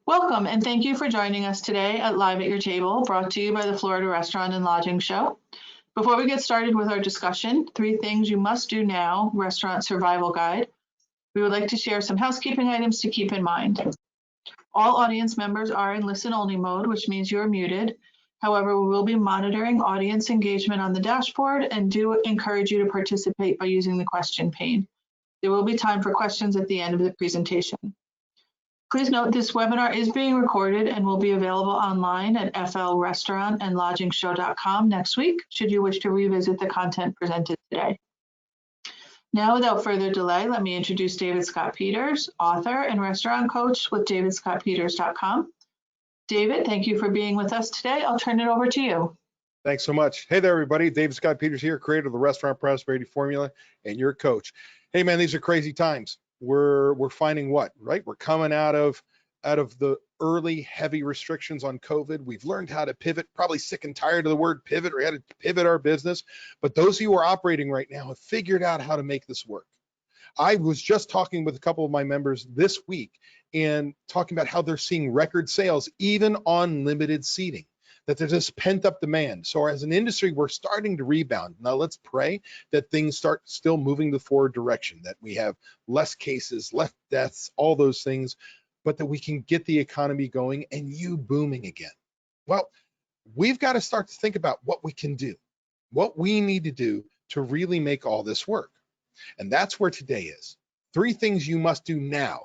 Welcome and thank you for joining us today at Live at Your Table, brought to you by the Florida Restaurant and Lodging Show. Before we get started with our discussion, 3 things you must do now, restaurant survival guide, we would like to share some housekeeping items to keep in mind. All audience members are in listen-only mode, which means you're muted. However, we will be monitoring audience engagement on the dashboard and do encourage you to participate by using the question pane. There will be time for questions at the end of the presentation. Please note this webinar is being recorded and will be available online at flrestaurantandlodgingshow.com next week, should you wish to revisit the content presented today. Now, without further delay, let me introduce David Scott Peters, author and restaurant coach with davidscottpeters.com. David, thank you for being with us today. I'll turn it over to you. Thanks so much. Hey there, everybody. David Scott Peters here, creator of the Restaurant Prosperity Formula and your coach. Hey, man, these are crazy times. We're finding what, right? We're coming out of the early heavy restrictions on COVID. We've learned how to pivot, probably sick and tired of the word pivot, or how to pivot our business. But those of you who are operating right now have figured out how to make this work. I was just talking with a couple of my members this week and talking about how they're seeing record sales, even on limited seating, that there's this pent up demand. So as an industry, we're starting to rebound. Now let's pray that things start still moving the forward direction, that we have less cases, less deaths, all those things, but that we can get the economy going and you booming again. Well, we've got to start to think about what we can do, what we need to do to really make all this work. And that's where today is. 3 things you must do now,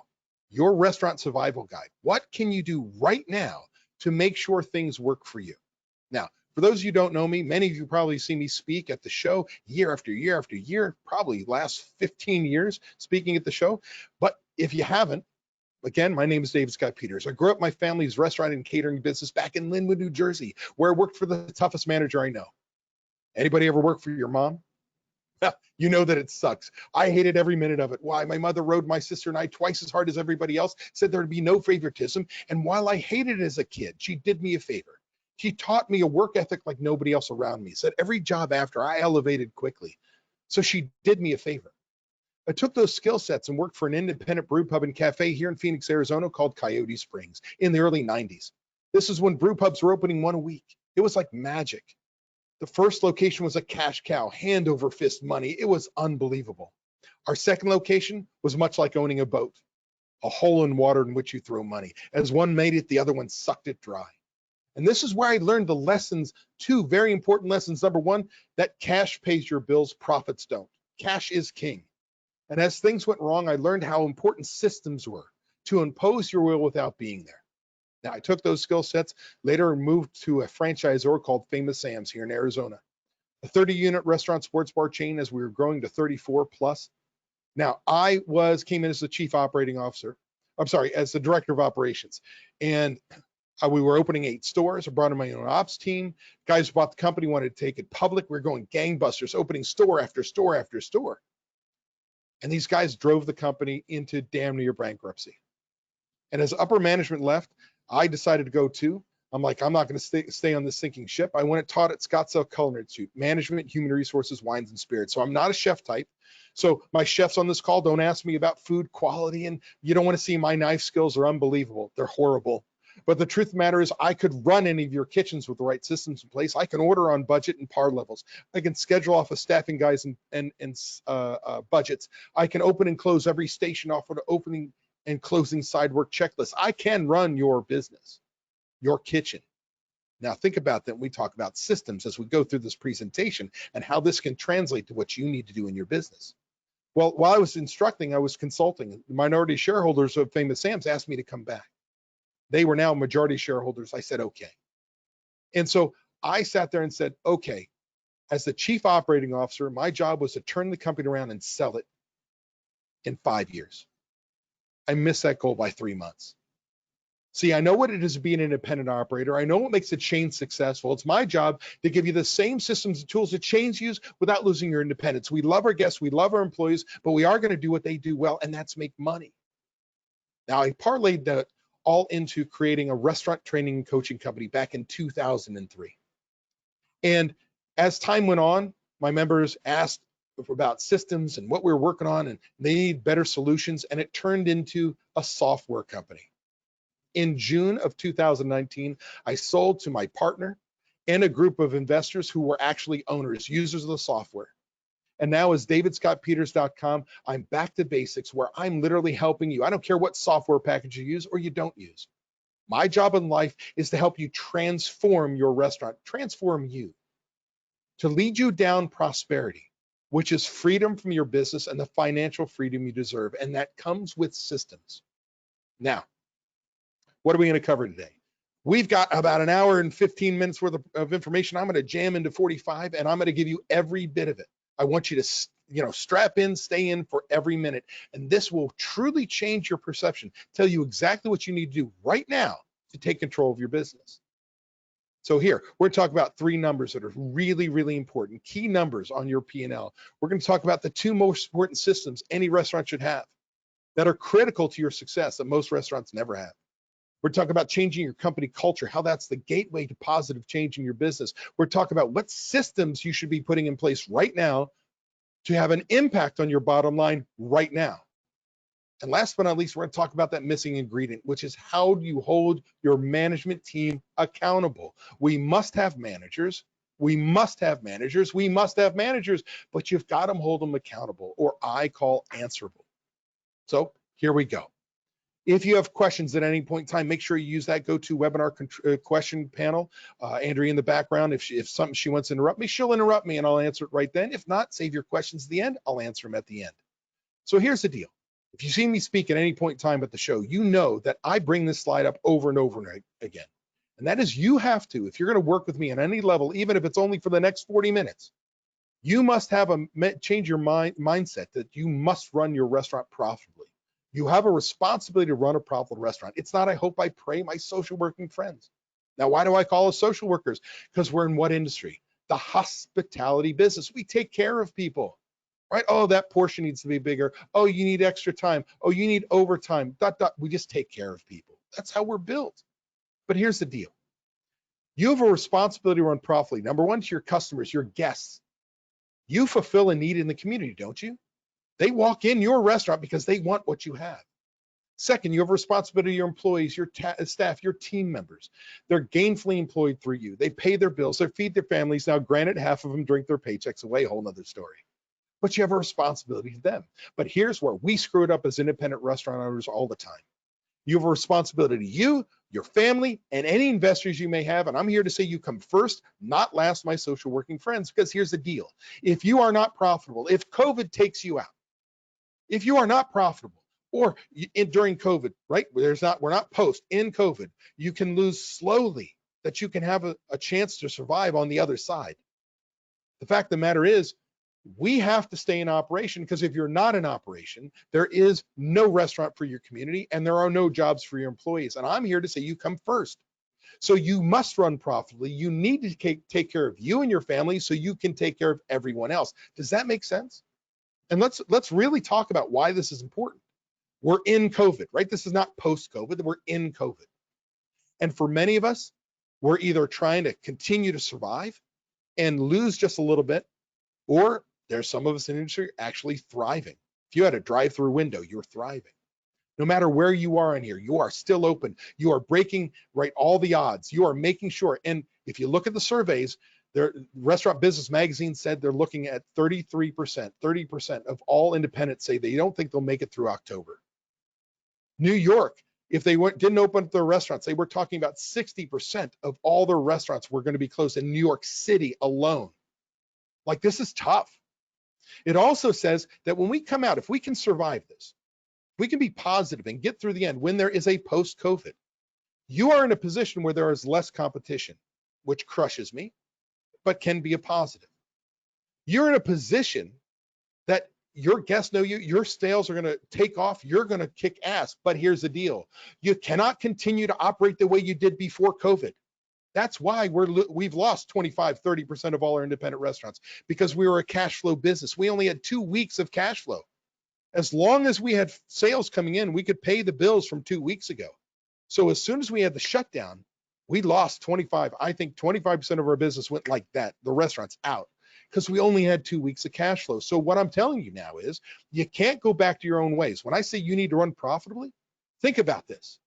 your restaurant survival guide. What can you do right now to make sure things work for you? Now, for those of you who don't know me, many of you probably see me speak at the show year after year after year, probably last 15 years speaking at the show. But if you haven't, again, my name is David Scott Peters. I grew up my family's restaurant and catering business back in Linwood, New Jersey, where I worked for the toughest manager I know. Anybody ever work for your mom? You know that it sucks. I hated every minute of it. Why? My mother rode my sister and I twice as hard as everybody else, said there'd be no favoritism. And while I hated it as a kid, she did me a favor. She taught me a work ethic like nobody else around me. Said every job after I elevated quickly. So she did me a favor. I took those skill sets and worked for an independent brew pub and cafe here in Phoenix, Arizona called Coyote Springs in the early 90s. This is when brew pubs were opening 1 a week. It was like magic. The first location was a cash cow, hand over fist money. It was unbelievable. Our second location was much like owning a boat, a hole in water in which you throw money. As one made it, the other one sucked it dry. And this is where I learned the lessons, 2 very important lessons. Number 1, that cash pays your bills, profits don't. Cash is king. And as things went wrong, I learned how important systems were to impose your will without being there. Now, I took those skill sets, later moved to a franchisor called Famous Sam's here in Arizona, a 30-unit restaurant sports bar chain as we were growing to 34 plus. Now, I came in as the chief operating officer, as the director of operations. And we were opening 8 stores. I brought in my own ops team. Guys who bought the company wanted to take it public. We were going gangbusters, opening store after store after store. And these guys drove the company into damn near bankruptcy. And as upper management left, I decided to go too. I'm like, I'm not going to stay on this sinking ship. I went and taught at Scottsdale Culinary Institute, management, human resources, wines and spirits. So I'm not a chef type. So my chefs on this call, don't ask me about food quality, and you don't want to see my knife skills are unbelievable. They're horrible. But the truth of the matter is I could run any of your kitchens with the right systems in place. I can order on budget and par levels. I can schedule off of staffing guys and budgets. I can open and close every station off with an opening and closing side work checklist. I can run your business, your kitchen. Now think about that when we talk about systems as we go through this presentation and how this can translate to what you need to do in your business. Well, while I was instructing, I was consulting. The minority shareholders of Famous Sam's asked me to come back. They were now majority shareholders. I said, okay. And so I sat there and said, okay, as the chief operating officer, my job was to turn the company around and sell it in 5 years. I missed that goal by 3 months. See, I know what it is to be an independent operator. I know what makes a chain successful. It's my job to give you the same systems and tools that chains use without losing your independence. We love our guests, we love our employees, but we are going to do what they do well, and that's make money. Now, I parlayed that all into creating a restaurant training and coaching company back in 2003. And as time went on, my members asked about systems and what we were working on, and they need better solutions, and it turned into a software company. In June of 2019, I sold to my partner and a group of investors who were actually owners, users of the software. And now as davidscottpeters.com, I'm back to basics where I'm literally helping you. I don't care what software package you use or you don't use. My job in life is to help you transform your restaurant, transform you, to lead you down prosperity, which is freedom from your business and the financial freedom you deserve. And that comes with systems. Now, what are we going to cover today? We've got about an hour and 15 minutes worth of information. I'm going to jam into 45 and I'm going to give you every bit of it. I want you to, strap in, stay in for every minute. And this will truly change your perception, tell you exactly what you need to do right now to take control of your business. So here, we're going to talk about 3 numbers that are really, really important, key numbers on your P&L. We're going to talk about the 2 most important systems any restaurant should have that are critical to your success that most restaurants never have. We're talking about changing your company culture, how that's the gateway to positive change in your business. We're talking about what systems you should be putting in place right now to have an impact on your bottom line right now. And last but not least, we're going to talk about that missing ingredient, which is how do you hold your management team accountable? We must have managers. We must have managers. We must have managers, but you've got to hold them accountable, or I call answerable. So here we go. If you have questions at any point in time, make sure you use that GoToWebinar question panel. Andrea in the background, if something she wants to interrupt me, she'll interrupt me and I'll answer it right then. If not, save your questions at the end. I'll answer them at the end. So here's the deal. If you've seen me speak at any point in time at the show, you know that I bring this slide up over and over again. And that is, you have to, if you're going to work with me on any level, even if it's only for the next 40 minutes, you must have change your mindset that you must run your restaurant profitably. You have a responsibility to run a profitable restaurant. It's not, I hope, I pray, my social working friends. Now, why do I call us social workers? Because we're in what industry? The hospitality business. We take care of people. Right? Oh, that portion needs to be bigger. Oh, you need extra time. Oh, you need overtime. ... We just take care of people. That's how we're built. But here's the deal. You have a responsibility to run profitably. Number one, to your customers, your guests. You fulfill a need in the community, don't you? They walk in your restaurant because they want what you have. Second, you have a responsibility to your employees, your staff, your team members. They're gainfully employed through you. They pay their bills. They feed their families. Now, granted, half of them drink their paychecks away, a whole nother story. But you have a responsibility to them. But here's where we screw it up as independent restaurant owners all the time. You have a responsibility to you, your family, and any investors you may have. And I'm here to say you come first, not last, my social working friends, because here's the deal. If you are not profitable, if COVID takes you out, if you are not profitable, or during COVID, right? We're not post, in COVID, you can lose slowly, that you can have a chance to survive on the other side. The fact of the matter is, we have to stay in operation, because if you're not in operation, there is no restaurant for your community and there are no jobs for your employees. And I'm here to say you come first. So you must run profitably. You need to take care of you and your family so you can take care of everyone else. Does that make sense? And let's really talk about why this is important. We're in COVID, right? This is not post-COVID, we're in COVID. And for many of us, we're either trying to continue to survive and lose just a little bit, or there's some of us in the industry actually thriving. If you had a drive-through window, you're thriving. No matter where you are in here, you are still open. You are breaking, right, all the odds. You are making sure. And if you look at the surveys, Restaurant Business Magazine said they're looking at 30% of all independents say they don't think they'll make it through October. New York, if they didn't open up their restaurants, they were talking about 60% of all their restaurants were going to be closed in New York City alone. Like, this is tough. It also says that when we come out, if we can survive this, we can be positive and get through the end when there is a post-COVID, you are in a position where there is less competition, which crushes me, but can be a positive. You're in a position that your guests know you, your sales are going to take off, you're going to kick ass. But here's the deal. You cannot continue to operate the way you did before COVID. That's why we've lost 25-30% of all our independent restaurants, because we were a cash flow business. We only had 2 weeks of cash flow. As long as we had sales coming in, we could pay the bills from 2 weeks ago. So as soon as we had the shutdown, we lost 25% of our business went like that, the restaurants out, because we only had 2 weeks of cash flow. So what I'm telling you now is, you can't go back to your own ways. When I say you need to run profitably, think about this.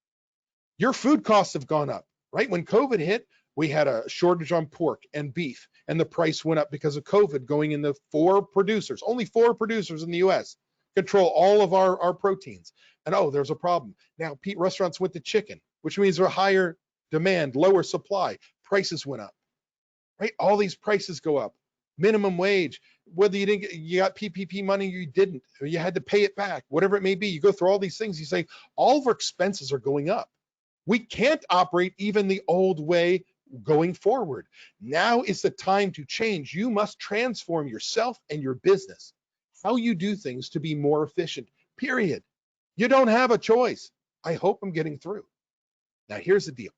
Your food costs have gone up, right? When COVID hit, we had a shortage on pork and beef, and the price went up because of COVID going into only four producers in the US control all of our proteins. And oh, there's a problem. Now, restaurants went to chicken, which means there's a higher demand, lower supply. Prices went up, right? All these prices go up. Minimum wage, whether you got PPP money, you didn't, or you had to pay it back, whatever it may be. You go through all these things. You say all of our expenses are going up. We can't operate even the old way going forward. Now is the time to change. You must transform yourself and your business, how you do things to be more efficient, period. You don't have a choice. I hope I'm getting through. Now, here's the deal.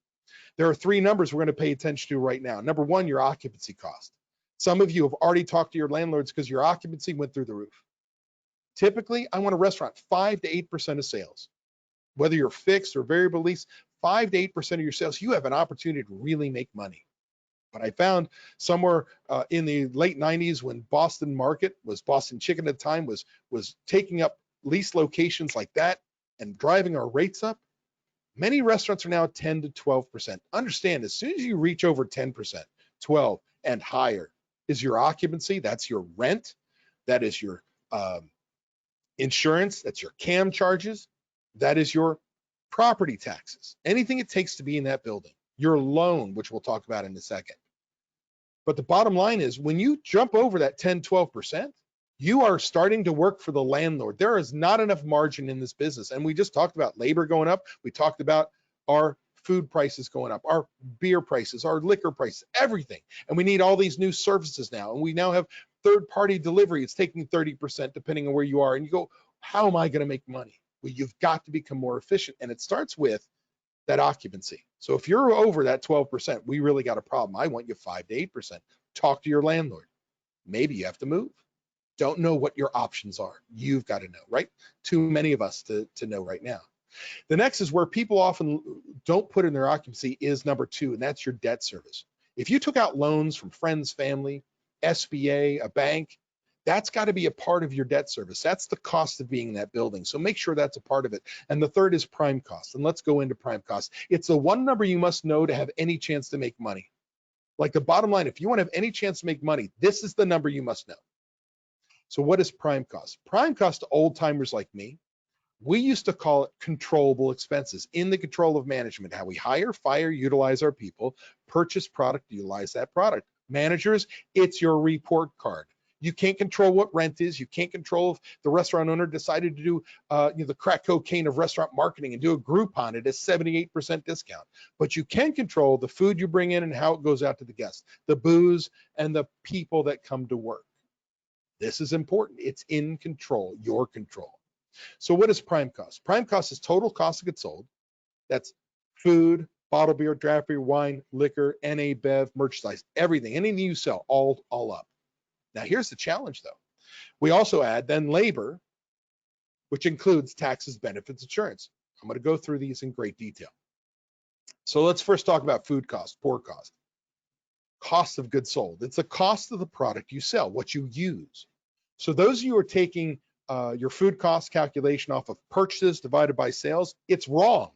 There are three numbers we're going to pay attention to right now. Number one, your occupancy cost. Some of you have already talked to your landlords because your occupancy went through the roof. Typically, I want a restaurant 5 to 8% of sales. Whether you're fixed or variable lease, 5 to 8% of your sales, you have an opportunity to really make money. But I found somewhere in the late 90s when Boston Chicken at the time, was taking up lease locations like that and driving our rates up. Many restaurants are now 10 to 12%. Understand, as soon as you reach over 10%, 12 and higher is your occupancy, that's your rent, that is your insurance, that's your CAM charges, that is your property taxes, anything it takes to be in that building, your loan, which we'll talk about in a second. But the bottom line is when you jump over that 10, 12%, you are starting to work for the landlord. There is not enough margin in this business. And we just talked about labor going up. We talked about our food prices going up, our beer prices, our liquor prices, everything. And we need all these new services now. And we now have third-party delivery. It's taking 30% depending on where you are. And you go, how am I going to make money? Well, you've got to become more efficient. And it starts with that occupancy. So if you're over that 12%, we really got a problem. I want you 5 to 8%. Talk to your landlord. Maybe you have to move. Don't know what your options are. You've got to know, right? Too many of us to know right now. The next is where people often don't put in their occupancy is number two, and that's your debt service. If you took out loans from friends, family, SBA, a bank, that's got to be a part of your debt service. That's the cost of being in that building. So make sure that's a part of it. And the third is prime cost. And let's go into prime cost. It's the one number you must know to have any chance to make money. Like the bottom line, if you want to have any chance to make money, this is the number you must know. So what is prime cost? Prime cost to old timers like me, we used to call it controllable expenses, in the control of management, how we hire, fire, utilize our people, purchase product, utilize that product. Managers, it's your report card. You can't control what rent is. You can't control if the restaurant owner decided to do the crack cocaine of restaurant marketing and do a Groupon at a 78% discount. But you can control the food you bring in and how it goes out to the guests, the booze and the people that come to work. This is important. It's in control, your control. So what is prime cost? Prime cost is total cost of goods sold. That's food, bottled beer, draft beer, wine, liquor, NA, bev, merchandise, everything, anything you sell, all up. Now here's the challenge though. We also add then labor, which includes taxes, benefits, insurance. I'm going to go through these in great detail. So let's first talk about food cost, poor cost. Cost of goods sold. It's the cost of the product you sell, what you use. So those of you who are taking your food cost calculation off of purchases divided by sales, it's wrong.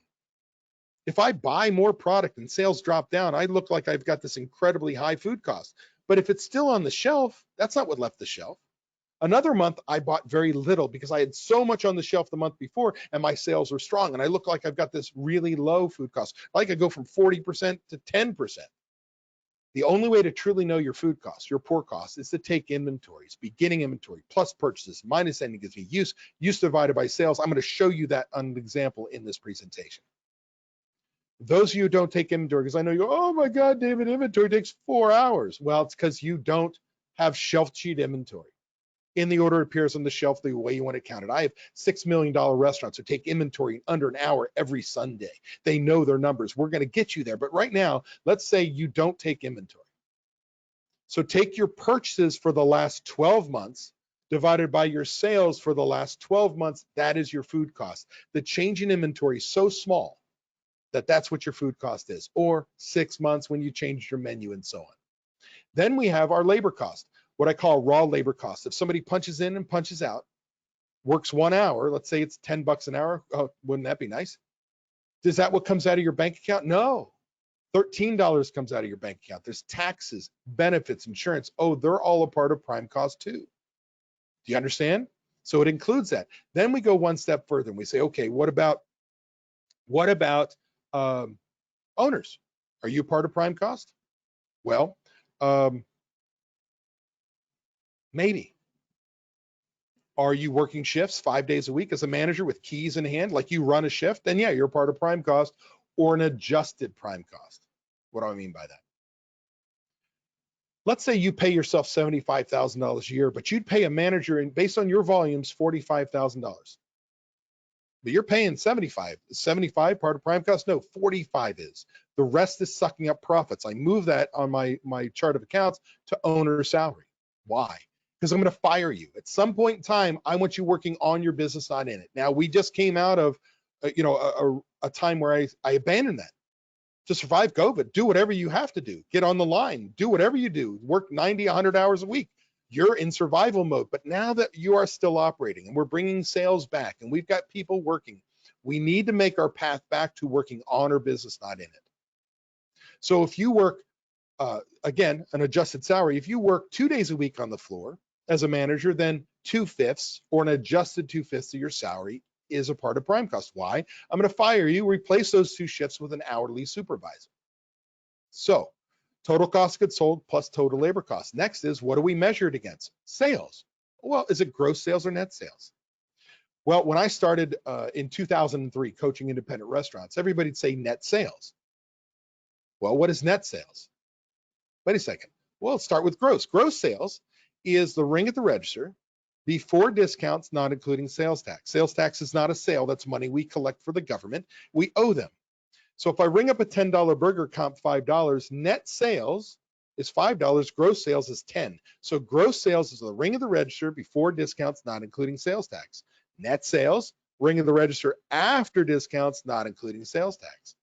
If I buy more product and sales drop down, I look like I've got this incredibly high food cost. But if it's still on the shelf, that's not what left the shelf. Another month, I bought very little because I had so much on the shelf the month before and my sales were strong. And I look like I've got this really low food cost. Like I go from 40% to 10%. The only way to truly know your food costs, your poor costs, is to take inventories, beginning inventory, plus purchases, minus ending gives me use divided by sales. I'm going to show you that on an example in this presentation. Those of you who don't take inventory, because I know you go, oh my God, David, inventory takes 4 hours. Well, it's because you don't have shelf sheet inventory in the order it appears on the shelf the way you want it counted. I have $6 million restaurants who take inventory in under an hour every Sunday. They know their numbers. We're going to get you there. But right now, let's say you don't take inventory. So take your purchases for the last 12 months divided by your sales for the last 12 months. That is your food cost. The change in inventory is so small that that's what your food cost is, or 6 months when you changed your menu and so on. Then we have our labor cost, what I call raw labor cost. If somebody punches in and punches out, works 1 hour, let's say it's $10 an hour, oh, wouldn't that be nice? Is that what comes out of your bank account? No. $13 comes out of your bank account. There's taxes, benefits, insurance. Oh, they're all a part of prime cost too. Do you understand? So it includes that. Then we go one step further and we say, okay, what about owners? Are you part of prime cost? Well, maybe. Are you working shifts 5 days a week as a manager with keys in hand, like you run a shift? Then yeah, you're part of prime cost or an adjusted prime cost. What do I mean by that? Let's say you pay yourself $75,000 a year, but you'd pay a manager, and based on your volumes, $45,000. But you're paying 75. Is 75 part of prime cost? No, 45 is. The rest is sucking up profits. I move that on my chart of accounts to owner salary. Why? Because I'm going to fire you. At some point in time, I want you working on your business, not in it. Now, we just came out of a time where I abandoned that. To survive COVID, do whatever you have to do. Get on the line, do whatever you do. Work 90, 100 hours a week. You're in survival mode. But now that you are still operating and we're bringing sales back and we've got people working, we need to make our path back to working on our business, not in it. So if you work, again, an adjusted salary, if you work 2 days a week on the floor as a manager, then 2/5 or an adjusted 2/5 of your salary is a part of prime cost. Why? I'm going to fire you, replace those 2 shifts with an hourly supervisor. So total cost of goods sold plus total labor cost. Next is, what do we measure it against? Sales. Well, is it gross sales or net sales? Well, when I started in 2003 coaching independent restaurants, everybody'd say net sales. Well, what is net sales? Wait a second. Well, let's start with gross. Gross sales is the ring at the register before discounts, not including sales tax. Sales tax is not a sale. That's money we collect for the government. We owe them. So if I ring up a $10 burger, comp $5, net sales is $5, gross sales is 10. So gross sales is the ring of the register before discounts, not including sales tax. Net sales, ring of the register after discounts, not including sales tax.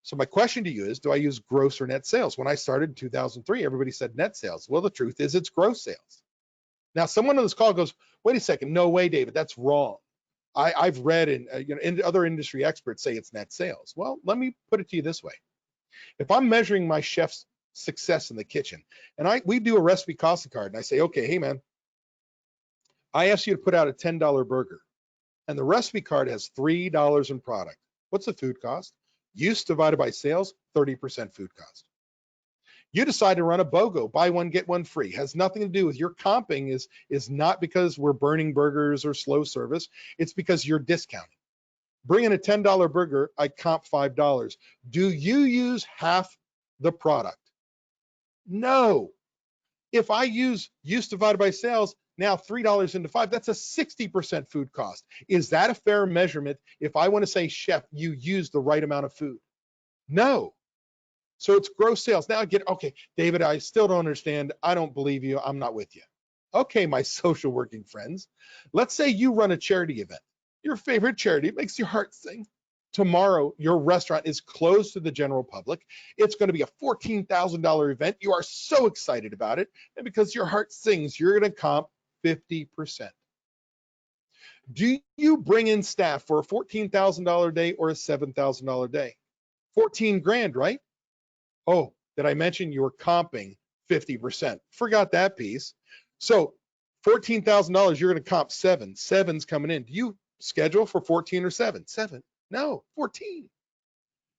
So my question to you is, do I use gross or net sales? When I started in 2003, everybody said net sales. Well, the truth is it's gross sales. Now, someone on this call goes, wait a second, no way, David, that's wrong. I've read and other industry experts say it's net sales. Well, let me put it to you this way. If I'm measuring my chef's success in the kitchen, and we do a recipe costing card, and I say, okay, hey man, I asked you to put out a $10 burger, and the recipe card has $3 in product. What's the food cost? Use divided by sales, 30% food cost. You decide to run a BOGO, buy one, get one free. Has nothing to do with your comping is not because we're burning burgers or slow service. It's because you're discounting. Bring in a $10 burger, I comp $5. Do you use half the product? No. If I use divided by sales, now $3 into 5, that's a 60% food cost. Is that a fair measurement if I want to say, chef, you use the right amount of food? No. So it's gross sales. Now I get, okay, David, I still don't understand. I don't believe you. I'm not with you. Okay, my social working friends, let's say you run a charity event, your favorite charity, it makes your heart sing. Tomorrow, your restaurant is closed to the general public. It's going to be a $14,000 event. You are so excited about it. And because your heart sings, you're going to comp 50%. Do you bring in staff for a $14,000 day or a $7,000 day? 14 grand, right? Oh, did I mention you were comping 50%? Forgot that piece. So $14,000, you're going to comp 7. 7's coming in. Do you schedule for 14 or 7? 7. No, 14.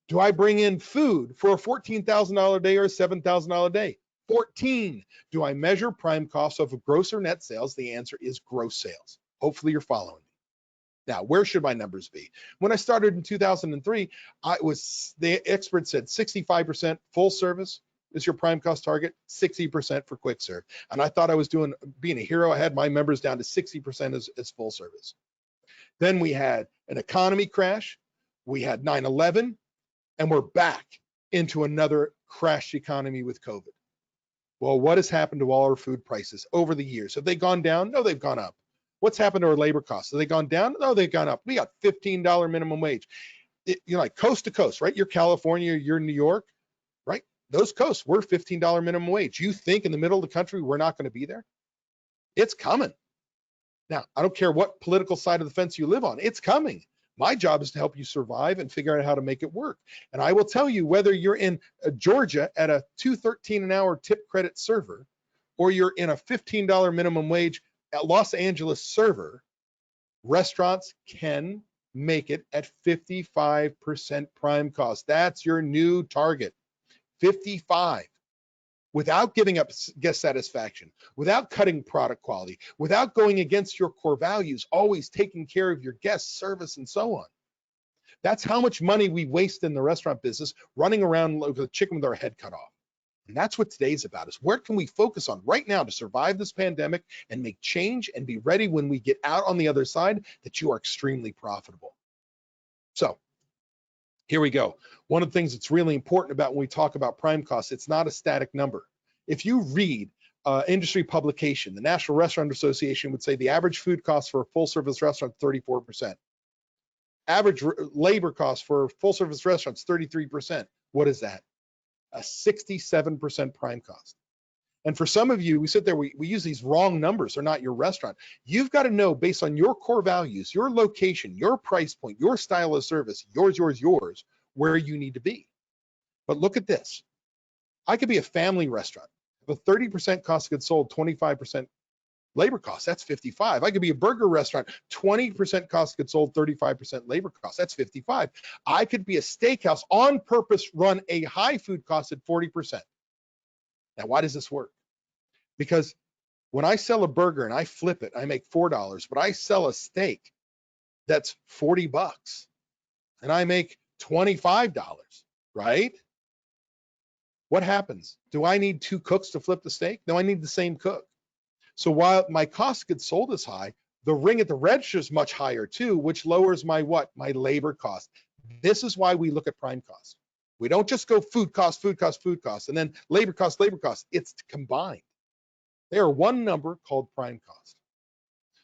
Do I bring in food for a $14,000 day or a $7,000 day? 14. Do I measure prime costs of gross or net sales? The answer is gross sales. Hopefully you're following me. Now, where should my numbers be? When I started in 2003, the expert said 65% full service is your prime cost target, 60% for quick serve. And I thought I was being a hero. I had my members down to 60% as full service. Then we had an economy crash. We had 9/11, and we're back into another crashed economy with COVID. Well, what has happened to all our food prices over the years? Have they gone down? No, they've gone up. What's happened to our labor costs? Have they gone down? No, they've gone up. We got $15 minimum wage. Like coast to coast, right? You're California, you're New York, right? Those coasts, we're $15 minimum wage. You think in the middle of the country we're not going to be there? It's coming. Now, I don't care what political side of the fence you live on. It's coming. My job is to help you survive and figure out how to make it work. And I will tell you, whether you're in Georgia at a $2.13 an hour tip credit server, or you're in a $15 minimum wage at Los Angeles server, restaurants can make it at 55% prime cost. That's your new target, 55. Without giving up guest satisfaction, without cutting product quality, without going against your core values, always taking care of your guests, service, and so on. That's how much money we waste in the restaurant business, running around like a chicken with our head cut off. And that's what today's about, is where can we focus on right now to survive this pandemic and make change and be ready when we get out on the other side that you are extremely profitable. So here we go. One of the things that's really important about when we talk about prime costs, it's not a static number. If you read industry publication, the National Restaurant Association would say the average food cost for a full service restaurant, 34%. Average labor cost for full service restaurants, 33%. What is that? A 67% prime cost. And for some of you, we sit there, we use these wrong numbers. They're not your restaurant. You've got to know, based on your core values, your location, your price point, your style of service, yours, where you need to be. But look at this. I could be a family restaurant, have a 30% cost of goods sold, 25% labor cost. That's 55. I could be a burger restaurant, 20% cost of goods sold, 35% labor cost. That's 55. I could be a steakhouse on purpose, run a high food cost at 40%. Now, why does this work? Because when I sell a burger and I flip it, I make $4, but I sell a steak that's $40 and I make $25, right? What happens? Do I need 2 cooks to flip the steak? No, I need the same cook. So while my cost of goods sold is high, the ring at the register is much higher too, which lowers my what? My labor cost. This is why we look at prime cost. We don't just go food cost, and then labor cost. It's combined. They are one number called prime cost.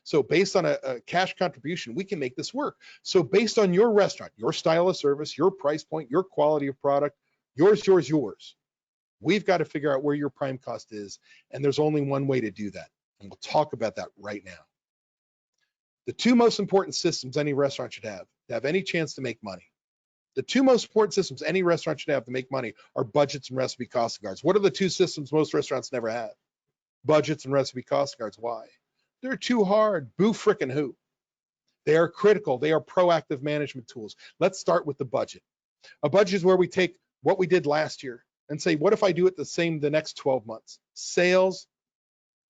So based on a cash contribution, we can make this work. So based on your restaurant, your style of service, your price point, your quality of product, yours, we've got to figure out where your prime cost is. And there's only one way to do that. And we'll talk about that right now. The 2 most important systems any restaurant should have to have any chance to make money. The 2 most important systems any restaurant should have to make money are budgets and recipe costing cards. What are the 2 systems most restaurants never have? Budgets and recipe costing cards. Why? They're too hard. Boo frickin' who? They are critical. They are proactive management tools. Let's start with the budget. A budget is where we take what we did last year and say, what if I do it the same the next 12 months? Sales,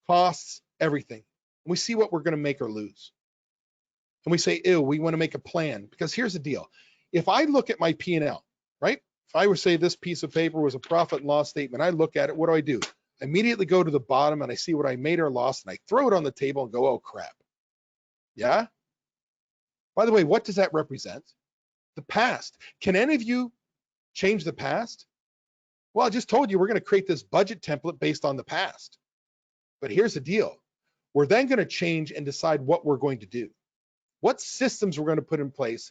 costs, everything. And we see what we're going to make or lose. And we say, ew, we want to make a plan. Because here's the deal. If I look at my P&L, right? If I were to say this piece of paper was a profit and loss statement, I look at it, what do? I immediately go to the bottom and I see what I made or lost, and I throw it on the table and go, oh crap. Yeah? By the way, what does that represent? The past. Can any of you change the past? Well, I just told you we're going to create this budget template based on the past. But here's the deal. We're then going to change and decide what we're going to do. What systems we're going to put in place,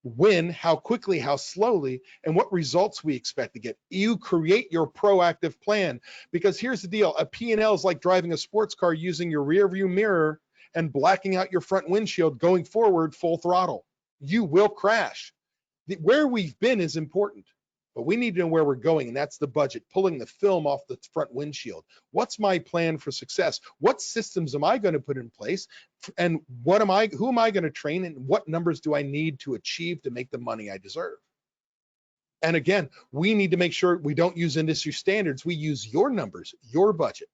when, how quickly, how slowly, and what results we expect to get. You create your proactive plan, because here's the deal. A P&L is like driving a sports car using your rear view mirror and blacking out your front windshield going forward full throttle. You will crash. Where we've been is important, but we need to know where we're going, and that's the budget, pulling the film off the front windshield. What's my plan for success? What systems am I going to put in place? And who am I going to train, and what numbers do I need to achieve to make the money I deserve? And again, we need to make sure we don't use industry standards. We use your numbers, your budget.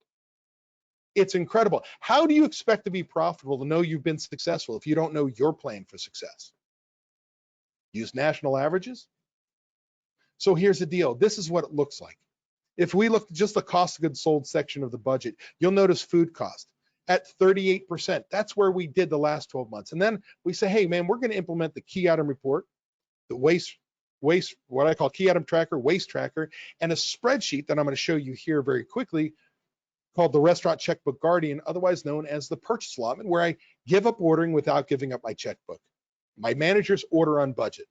It's incredible. How do you expect to be profitable to know you've been successful if you don't know your plan for success? Use national averages? So here's the deal. This is what it looks like. If we look at just the cost of goods sold section of the budget, you'll notice food cost at 38%. That's where we did the last 12 months. And then we say, hey man, we're going to implement the key item report, the waste, what I call key item tracker, waste tracker, and a spreadsheet that I'm going to show you here very quickly called the Restaurant Checkbook Guardian, otherwise known as the purchase allotment, where I give up ordering without giving up my checkbook. My managers order on budget.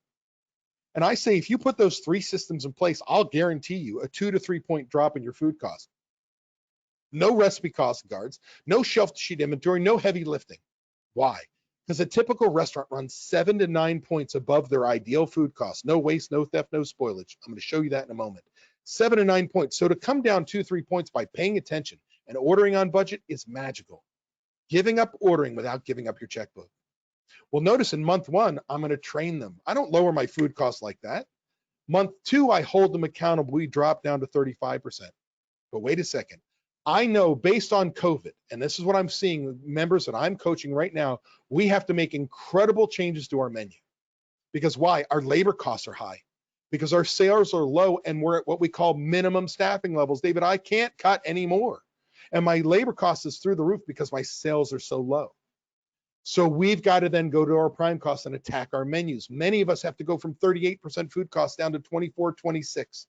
And I say, if you put those 3 systems in place, I'll guarantee you a 2 to 3 point drop in your food cost. No recipe cost cards, no shelf sheet inventory, no heavy lifting. Why? Because a typical restaurant runs 7 to 9 points above their ideal food cost. No waste, no theft, no spoilage. I'm going to show you that in a moment. 7 to 9 points. So to come down 2-3 points by paying attention and ordering on budget is magical. Giving up ordering without giving up your checkbook. Well, notice in month 1, I'm going to train them. I don't lower my food costs like that. Month 2, I hold them accountable. We drop down to 35%. But wait a second. I know based on COVID, and this is what I'm seeing with members that I'm coaching right now, we have to make incredible changes to our menu. Because why? Our labor costs are high. Because our sales are low and we're at what we call minimum staffing levels. David, I can't cut anymore. And my labor cost is through the roof because my sales are so low. So we've got to then go to our prime costs and attack our menus. Many of us have to go from 38% food costs down to 24, 26.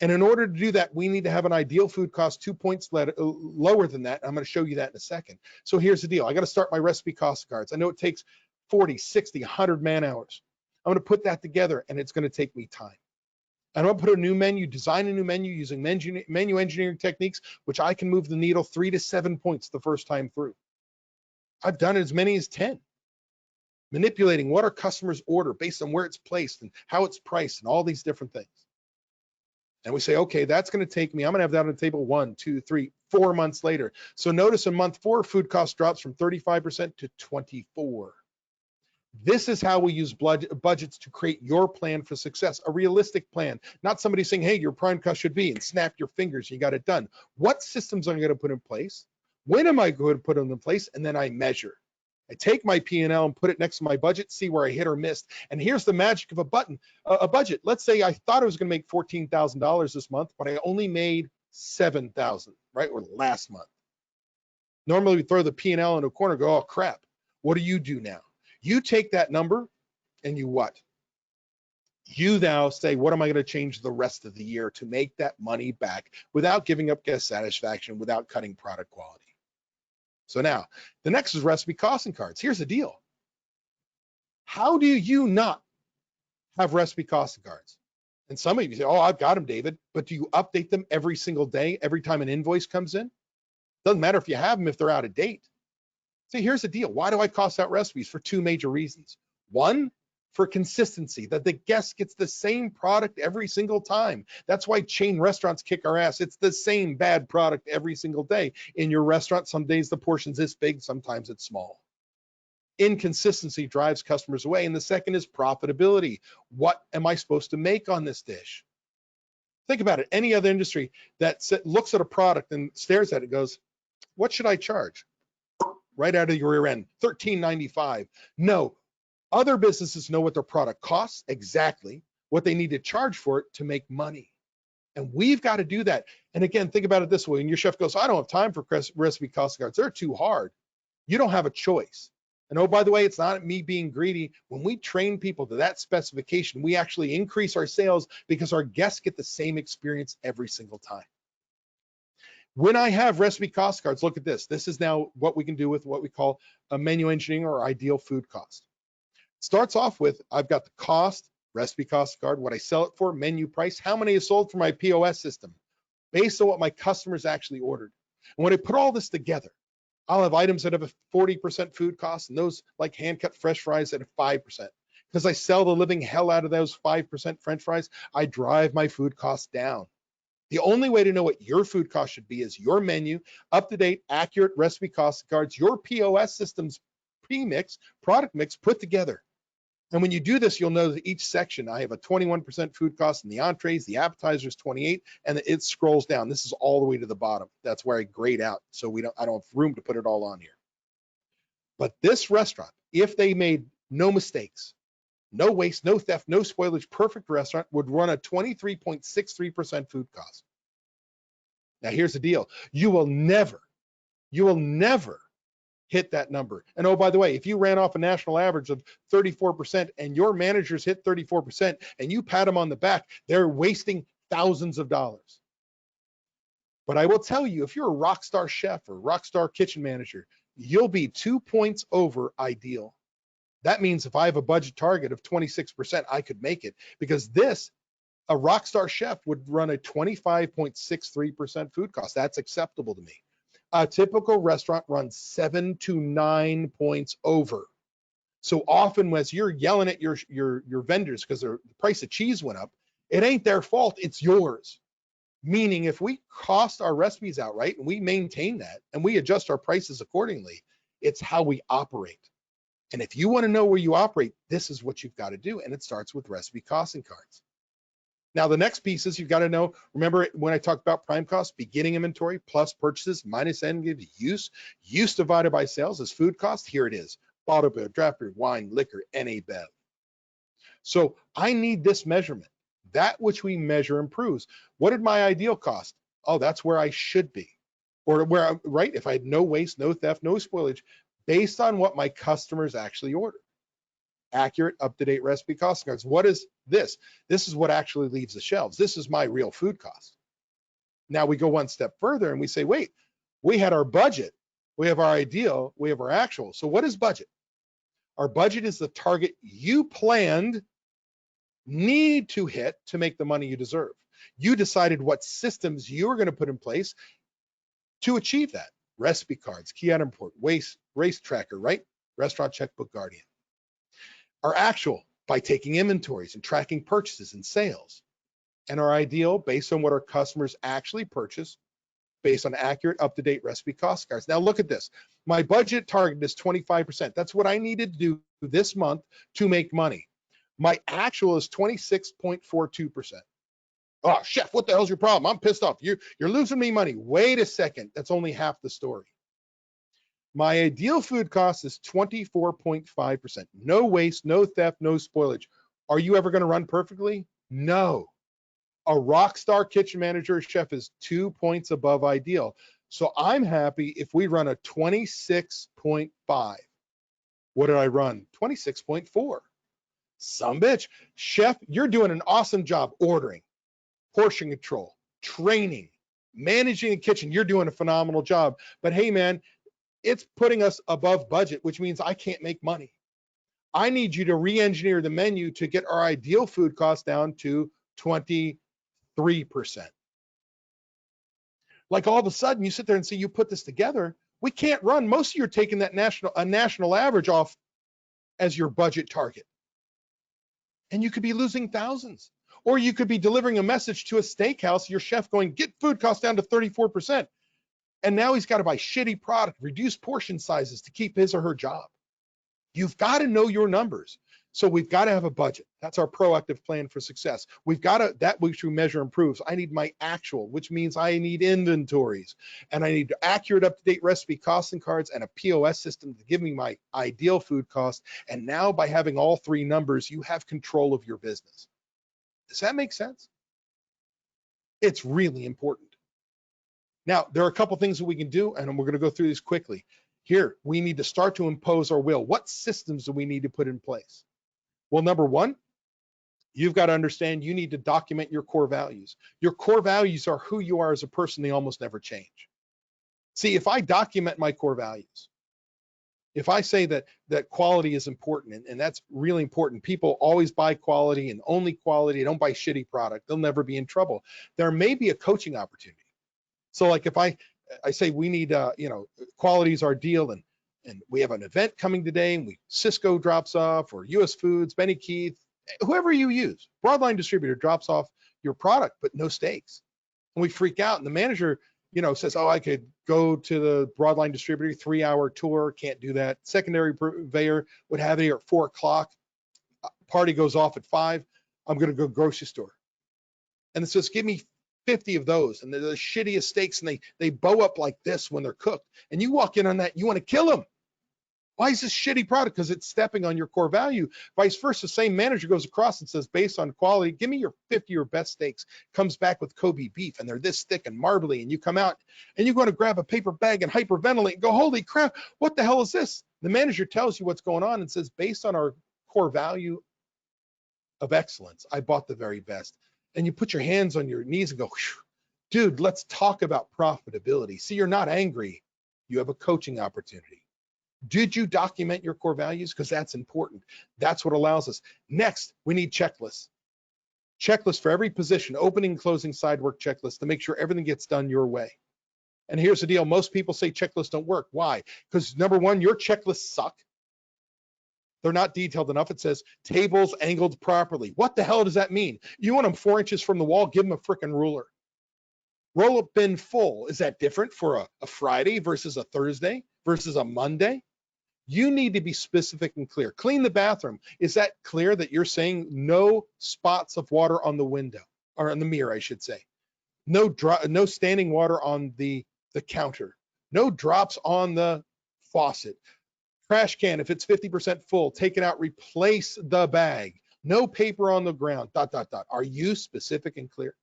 And in order to do that, we need to have an ideal food cost 2 points lower than that. I'm going to show you that in a second. So here's the deal. I got to start my recipe cost cards. I know it takes 40, 60, 100 man hours. I'm going to put that together and it's going to take me time. And I'm going to put a new menu, design a new menu using menu engineering techniques, which I can move the needle 3 to 7 points the first time through. I've done as many as 10. Manipulating what our customers order based on where it's placed and how it's priced and all these different things. And we say, okay, that's going to take me, I'm going to have that on the table 1, 2, 3, 4 months later. So notice in month 4, food cost drops from 35% to 24%. This is how we use budgets to create your plan for success, a realistic plan, not somebody saying, hey, your prime cost should be, and snap your fingers, you got it done. What systems am I going to put in place? When am I going to put them in place? And then I measure. I take my P&L and put it next to my budget, see where I hit or missed. And here's the magic of a budget. Let's say I thought I was going to make $14,000 this month, but I only made $7,000, right? Or last month. Normally we throw the P&L in a corner, go, oh crap. What do you do now? You take that number and you what? You now say, what am I going to change the rest of the year to make that money back without giving up guest satisfaction, without cutting product quality? So now, the next is recipe costing cards. Here's the deal. How do you not have recipe costing cards? And some of you say, oh, I've got them, David, but do you update them every single day, every time an invoice comes in? Doesn't matter if you have them if they're out of date. See, here's the deal. Why do I cost out recipes? For 2 major reasons. 1, for consistency, that the guest gets the same product every single time. That's why chain restaurants kick our ass. It's the same bad product every single day. In your restaurant, some days the portion's this big, sometimes it's small. Inconsistency drives customers away. And the second is profitability. What am I supposed to make on this dish? Think about it. Any other industry that looks at a product and stares at it goes, what should I charge? Right out of your rear end, $13.95. No. Other businesses know what their product costs exactly, what they need to charge for it to make money. And we've got to do that. And again, think about it this way. And your chef goes, I don't have time for recipe cost cards. They're too hard. You don't have a choice. And oh, by the way, it's not me being greedy. When we train people to that specification, we actually increase our sales because our guests get the same experience every single time. When I have recipe cost cards, look at this. This is now what we can do with what we call a menu engineering or ideal food cost. Starts off with, I've got the cost, recipe cost card, what I sell it for, menu price, how many is sold for my POS system, based on what my customers actually ordered. And when I put all this together, I'll have items that have a 40% food cost and those like hand-cut fresh fries at a 5%. Because I sell the living hell out of those 5% French fries, I drive my food costs down. The only way to know what your food cost should be is your menu, up-to-date, accurate recipe cost cards, your POS system's pre-mix, product mix put together. And when you do this, you'll know that each section, I have a 21% food cost in the entrees, the appetizers 28, and it scrolls down. This is all the way to the bottom. That's where I grade out, so I don't have room to put it all on here. But this restaurant, if they made no mistakes, no waste, no theft, no spoilage, perfect restaurant, would run a 23.63% food cost. Now here's the deal. You will never hit that number. And oh, by the way, if you ran off a national average of 34% and your managers hit 34% and you pat them on the back, they're wasting thousands of dollars. But I will tell you, if you're a rock star chef or rock star kitchen manager, you'll be 2 points over ideal. That means if I have a budget target of 26%, I could make it, because a rock star chef would run a 25.63% food cost. That's acceptable to me. A typical restaurant runs 7 to 9 points over. So often as you're yelling at your vendors because the price of cheese went up, it ain't their fault, it's yours. Meaning if we cost our recipes outright and we maintain that and we adjust our prices accordingly, it's how we operate. And if you want to know where you operate, this is what you've got to do. And it starts with recipe costing cards. Now, the next piece is you've got to know, remember when I talked about prime cost, beginning inventory plus purchases minus end gives you use divided by sales is food cost. Here it is, bottle beer, draft beer, wine, liquor, NA bev. So I need this measurement. That which we measure improves. What did my ideal cost? Oh, that's where I should be. Or where, right, if I had no waste, no theft, no spoilage, based on what my customers actually order. Accurate, up-to-date recipe cost cards. What is this? This is what actually leaves the shelves. This is my real food cost. Now we go one step further and we say, wait, we had our budget, we have our ideal, we have our actual. So what is budget? Our budget is the target you planned need to hit to make the money you deserve. You decided what systems you were going to put in place to achieve that. Recipe cards, key item report, race tracker, right? Restaurant checkbook guardian. Our actual by taking inventories and tracking purchases and sales. And our ideal based on what our customers actually purchase based on accurate, up-to-date recipe cost cards. Now look at this. My budget target is 25%. That's what I needed to do this month to make money. My actual is 26.42%. Oh, chef, what the hell's your problem? I'm pissed off. You're losing me money. Wait a second. That's only half the story. My ideal food cost is 24.5%. No waste, no theft, no spoilage. Are you ever going to run perfectly? No. A rock star kitchen manager or chef is 2 points above ideal. So I'm happy if we run a 26.5. What did I run? 26.4. Some bitch. Chef, you're doing an awesome job ordering, portion control, training, managing the kitchen. You're doing a phenomenal job. But hey, man, it's putting us above budget, which means I can't make money. I need you to re-engineer the menu to get our ideal food cost down to 23%. Like all of a sudden you sit there and say, you put this together, we can't run. Most of you are taking that national average off as your budget target. And you could be losing thousands. Or you could be delivering a message to a steakhouse, your chef going, get food costs down to 34%. And now he's got to buy shitty product, reduce portion sizes to keep his or her job. You've got to know your numbers. So we've got to have a budget. That's our proactive plan for success. We've got to, that which we measure improves. I need my actual, which means I need inventories. And I need accurate, up-to-date recipe costing cards and a POS system to give me my ideal food cost. And now by having all three numbers, you have control of your business. Does that make sense? It's really important. Now, there are a couple things that we can do, and we're going to go through these quickly. Here, we need to start to impose our will. What systems do we need to put in place? Well, number one, you've got to understand you need to document your core values. Your core values are who you are as a person. They almost never change. See, if I document my core values, if I say that quality is important, and that's really important, people always buy quality and only quality, don't buy shitty product, they'll never be in trouble. There may be a coaching opportunity. So like if I say we need, quality is our deal, and we have an event coming today, and Cisco drops off, or US Foods, Benny Keith, whoever you use, broadline distributor drops off your product, but no stakes. And we freak out, and the manager, says, oh, I could go to the broadline distributor, 3-hour tour, can't do that. Secondary purveyor would have it here at 4 o'clock. Party goes off at 5. I'm going to go grocery store. And it says, give me 50 of those, and they're the shittiest steaks, and they bow up like this when they're cooked. And you walk in on that, you want to kill them. Why is this shitty product? Because it's stepping on your core value. Vice versa, same manager goes across and says, based on quality, give me your 50 your best steaks. Comes back with Kobe beef, and they're this thick and marbly, and you come out and you go to grab a paper bag and hyperventilate and go, holy crap, what the hell is this? The manager tells you what's going on and says, based on our core value of excellence, I bought the very best. And you put your hands on your knees and go, dude, let's talk about profitability. See, you're not angry. You have a coaching opportunity. Did you document your core values? Because that's important. That's what allows us. Next, we need checklists. Checklists for every position, opening and closing side work checklist to make sure everything gets done your way. And here's the deal. Most people say checklists don't work. Why? Because number one, your checklists suck. They're not detailed enough. It says tables angled properly. What the hell does that mean? You want them 4 inches from the wall, give them a frickin' ruler. Roll up bin full. Is that different for a Friday versus a Thursday versus a Monday? You need to be specific and clear. Clean the bathroom. Is that clear that you're saying no spots of water on the window, or on the mirror, I should say? No standing water on the counter. No drops on the faucet. Trash can, if it's 50% full, take it out, replace the bag. No paper on the ground, ... Are you specific and clear?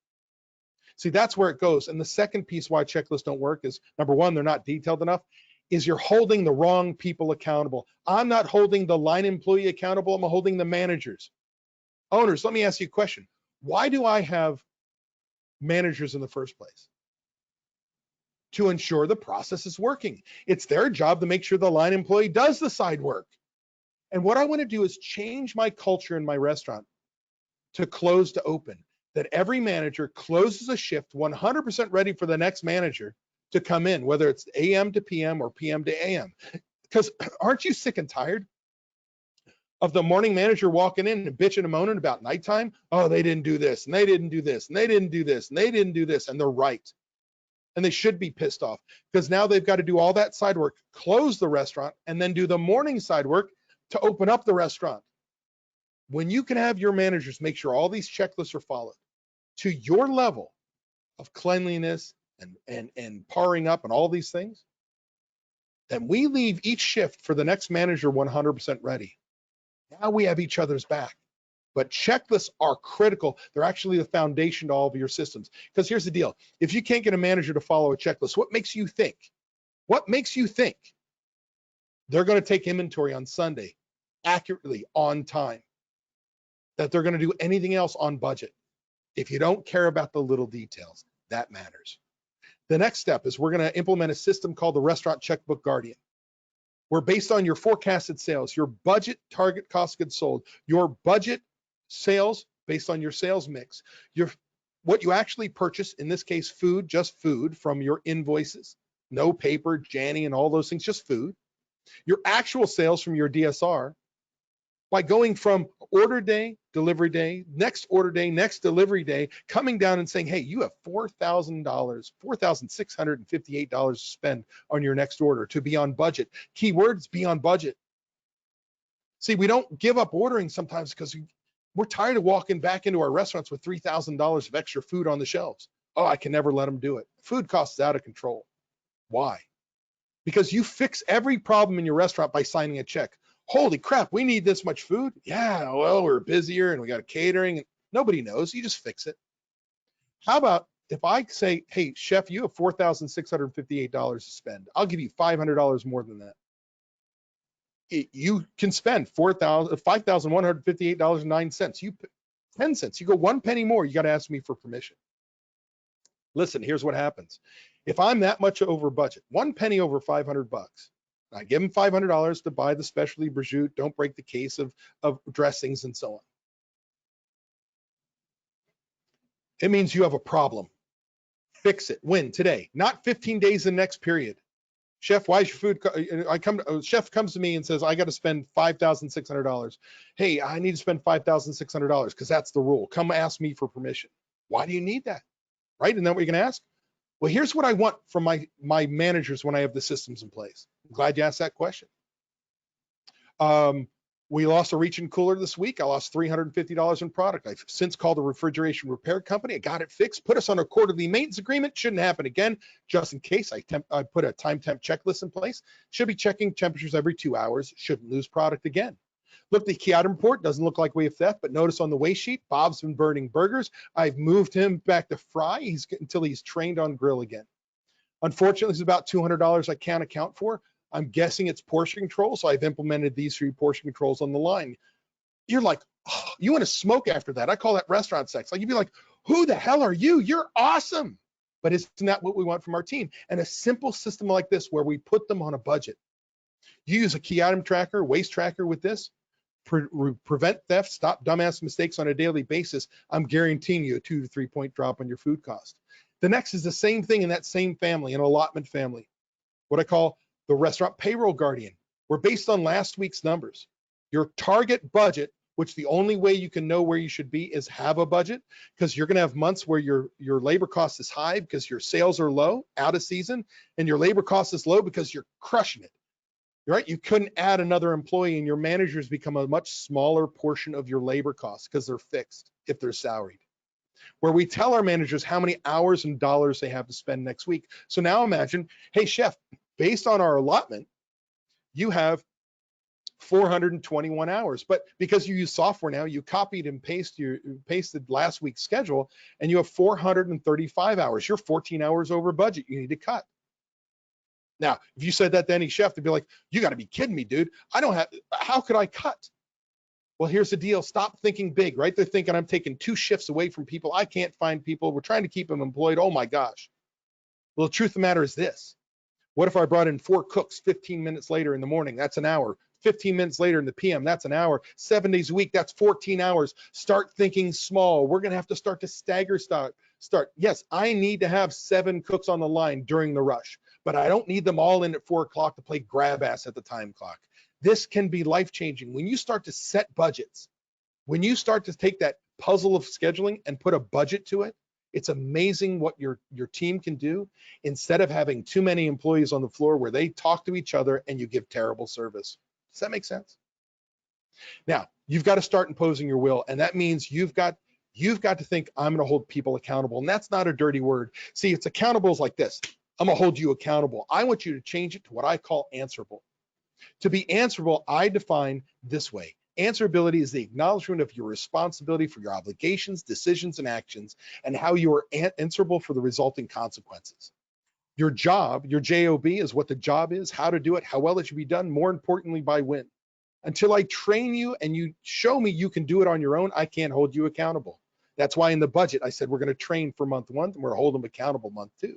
See, that's where it goes. And the second piece why checklists don't work is, number one, they're not detailed enough, is you're holding the wrong people accountable. I'm not holding the line employee accountable, I'm holding the managers. Owners, let me ask you a question. Why do I have managers in the first place? To ensure the process is working. It's their job to make sure the line employee does the side work. And what I want to do is change my culture in my restaurant to close to open, that every manager closes a shift 100% ready for the next manager to come in, whether it's AM to PM or PM to AM. Because aren't you sick and tired of the morning manager walking in and bitching and moaning about nighttime? Oh, they didn't do this, and they didn't do this, and they didn't do this, and they didn't do this, and they're right. And they should be pissed off because now they've got to do all that side work, close the restaurant, and then do the morning side work to open up the restaurant. When you can have your managers make sure all these checklists are followed to your level of cleanliness and parring up and all these things, then we leave each shift for the next manager 100% ready. Now we have each other's back. But checklists are critical. They're actually the foundation to all of your systems. Because here's the deal. If you can't get a manager to follow a checklist, what makes you think? What makes you think they're going to take inventory on Sunday accurately, on time? That they're going to do anything else on budget? If you don't care about the little details, that matters. The next step is we're going to implement a system called the Restaurant Checkbook Guardian. Where based on your forecasted sales, your budget target cost of goods sold, your budget sales based on your sales mix, what you actually purchase, in this case food, just food from your invoices, no paper, Janny, and all those things, just food, your actual sales from your DSR, by going from order day, delivery day, next order day, next delivery day, coming down and saying, hey, you have $4,000, $4,658 to spend on your next order to be on budget. Keywords, be on budget. See, we don't give up ordering sometimes because we're tired of walking back into our restaurants with $3,000 of extra food on the shelves. Oh, I can never let them do it. Food costs out of control. Why? Because you fix every problem in your restaurant by signing a check. Holy crap, we need this much food? Yeah, well, we're busier and we got a catering. And nobody knows. You just fix it. How about if I say, hey, chef, you have $4,658 to spend. I'll give you $500 more than that. You can spend $5,158.09. You 10 cents. You go 1 penny more, you got to ask me for permission. Listen, here's what happens. If I'm that much over budget, 1 penny over $500, I give them $500 to buy the specialty prosciutto, don't break the case of dressings and so on. It means you have a problem. Fix it. When? Today. Not 15 days in the next period. Chef, why is your food? Chef comes to me and says, I got to spend $5,600. Hey, I need to spend $5,600 because that's the rule. Come ask me for permission. Why do you need that? Right? Isn't that what you're going to ask? Well, here's what I want from my managers when I have the systems in place. I'm glad you asked that question. We lost a reach and cooler this week. I lost $350 in product. I've since called a refrigeration repair company. I got it fixed, put us on a quarterly maintenance agreement. Shouldn't happen again. Just in case, I put a time temp checklist in place. Should be checking temperatures every 2 hours. Shouldn't lose product again. Look, the key item report doesn't look like we have theft, but notice on the waste sheet, Bob's been burning burgers. I've moved him back to fry until he's trained on grill again. Unfortunately, it's about $200 I can't account for. I'm guessing it's portion control, so I've implemented these 3 portion controls on the line. You're like, oh, you want to smoke after that? I call that restaurant sex. Like, you'd be like, who the hell are you? You're awesome. But isn't that what we want from our team? And a simple system like this where we put them on a budget. You use a key item tracker, waste tracker with this, prevent theft, stop dumbass mistakes on a daily basis. I'm guaranteeing you a 2 to 3 point drop on your food cost. The next is the same thing in that same family, an allotment family, what I call the restaurant payroll guardian. We're based on last week's numbers. Your target budget, which the only way you can know where you should be is have a budget, because you're going to have months where your labor cost is high because your sales are low, out of season, and your labor cost is low because you're crushing it. Right? You couldn't add another employee, and your managers become a much smaller portion of your labor costs because they're fixed if they're salaried. Where we tell our managers how many hours and dollars they have to spend next week. So now imagine, hey chef, based on our allotment, you have 421 hours, but because you use software now, you copied and pasted last week's schedule, and you have 435 hours. You're 14 hours over budget. You need to cut. Now, if you said that to any chef, they'd be like, you got to be kidding me, dude. How could I cut? Well, here's the deal. Stop thinking big, right? They're thinking I'm taking 2 shifts away from people. I can't find people. We're trying to keep them employed. Oh my gosh. Well, the truth of the matter is this. What if I brought in 4 cooks 15 minutes later in the morning? That's an hour. 15 minutes later in the PM, that's an hour. 7 days a week, that's 14 hours. Start thinking small. We're going to have to start to stagger start. Yes, I need to have 7 cooks on the line during the rush, but I don't need them all in at 4 o'clock to play grab ass at the time clock. This can be life-changing. When you start to set budgets, when you start to take that puzzle of scheduling and put a budget to it, it's amazing what your team can do instead of having too many employees on the floor where they talk to each other and you give terrible service. Does that make sense? Now, you've got to start imposing your will, and that means you've got to think, I'm going to hold people accountable, and that's not a dirty word. See, it's accountable is like this. I'm going to hold you accountable. I want you to change it to what I call answerable. To be answerable, I define this way. Answerability is the acknowledgement of your responsibility for your obligations, decisions, and actions, and how you are answerable for the resulting consequences. Your job, your JOB, is what the job is, how to do it, how well it should be done, more importantly, by when. Until I train you and you show me you can do it on your own, I can't hold you accountable. That's why in the budget, I said we're going to train for month 1, and we're going to hold them accountable month 2.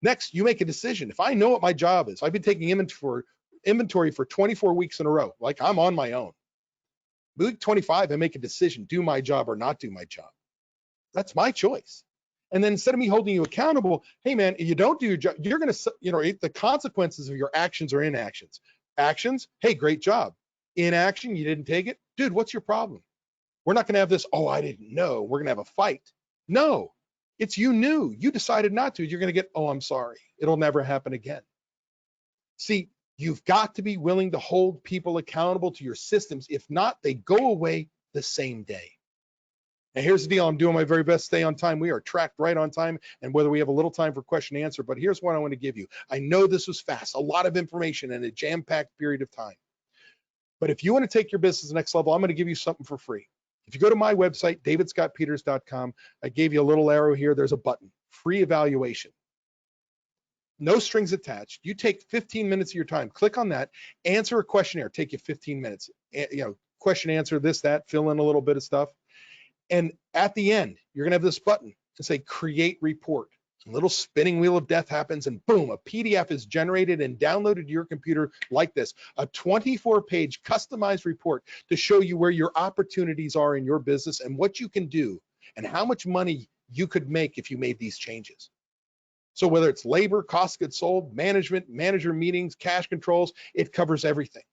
Next, you make a decision. If I know what my job is, I've been taking inventory for 24 weeks in a row, like I'm on my own. Week 25, I make a decision, do my job or not do my job. That's my choice. And then instead of me holding you accountable, hey man, if you don't do your job, you're going to, the consequences of your actions or inactions. Actions, hey, great job. Inaction, you didn't take it. Dude, what's your problem? We're not going to have this, oh, I didn't know. We're going to have a fight. No, it's you knew. You decided not to. You're going to get, oh, I'm sorry. It'll never happen again. See, you've got to be willing to hold people accountable to your systems. If not, they go away the same day. And here's the deal. I'm doing my very best to stay on time. We are tracked right on time, and whether we have a little time for question and answer, but here's what I want to give you. I know this was fast, a lot of information in a jam-packed period of time. But if you want to take your business to the next level, I'm going to give you something for free. If you go to my website, davidscottpeters.com, I gave you a little arrow here. There's a button, free evaluation. No strings attached. You take 15 minutes of your time. Click on that, answer a questionnaire, take you 15 minutes. Question, answer, this, that, fill in a little bit of stuff. And at the end, you're going to have this button to say create report. A little spinning wheel of death happens, and boom, a PDF is generated and downloaded to your computer like this, a 24-page customized report to show you where your opportunities are in your business and what you can do and how much money you could make if you made these changes. So whether it's labor, cost of goods sold, management, manager meetings, cash controls, it covers everything.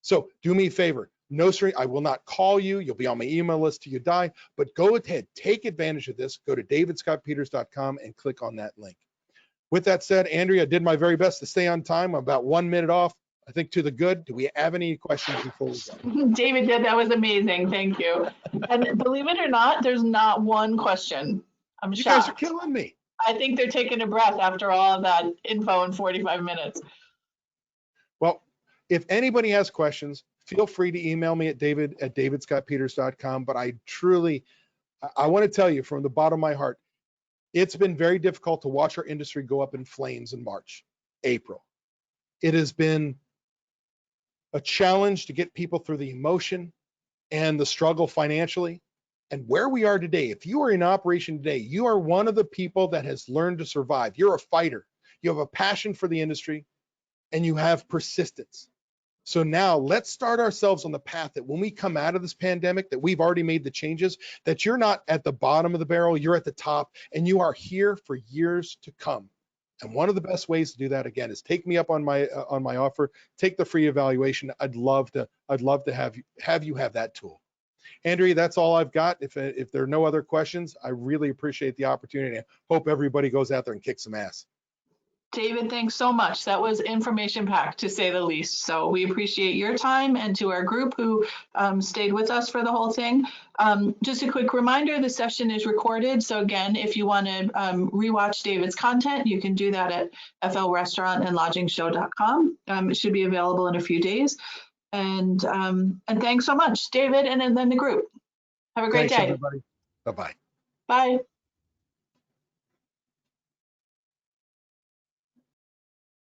So do me a favor. No string, I will not call you. You'll be on my email list till you die, but go ahead, take advantage of this. Go to davidscottpeters.com and click on that link. With that said, Andrea, I did my very best to stay on time. I'm about 1 minute off, I think, to the good. Do we have any questions before we go? David did, that was amazing, thank you. And believe it or not, there's not one question. I'm shocked. You guys are killing me. I think they're taking a breath after all of that info in 45 minutes. Well, if anybody has questions, feel free to email me at david@davidscottpeters.com. But I want to tell you from the bottom of my heart, it's been very difficult to watch our industry go up in flames in March, April. It has been a challenge to get people through the emotion and the struggle financially. And where we are today, if you are in operation today, you are one of the people that has learned to survive. You're a fighter. You have a passion for the industry, and you have persistence. So now let's start ourselves on the path that when we come out of this pandemic, that we've already made the changes, that you're not at the bottom of the barrel, you're at the top, and you are here for years to come. And one of the best ways to do that, again, is take me up on my offer, take the free evaluation. I'd love to have you have that tool. Andrea, that's all I've got. If there are no other questions, I really appreciate the opportunity. I hope everybody goes out there and kicks some ass. David, thanks so much. That was information packed, to say the least. So we appreciate your time, and to our group who stayed with us for the whole thing. Just a quick reminder, the session is recorded. So again, if you want to rewatch David's content, you can do that at flrestaurantandlodgingshow.com. It should be available in a few days. And thanks so much, David, and then the group. Have a great day. Thanks, everybody. Bye-bye. Bye.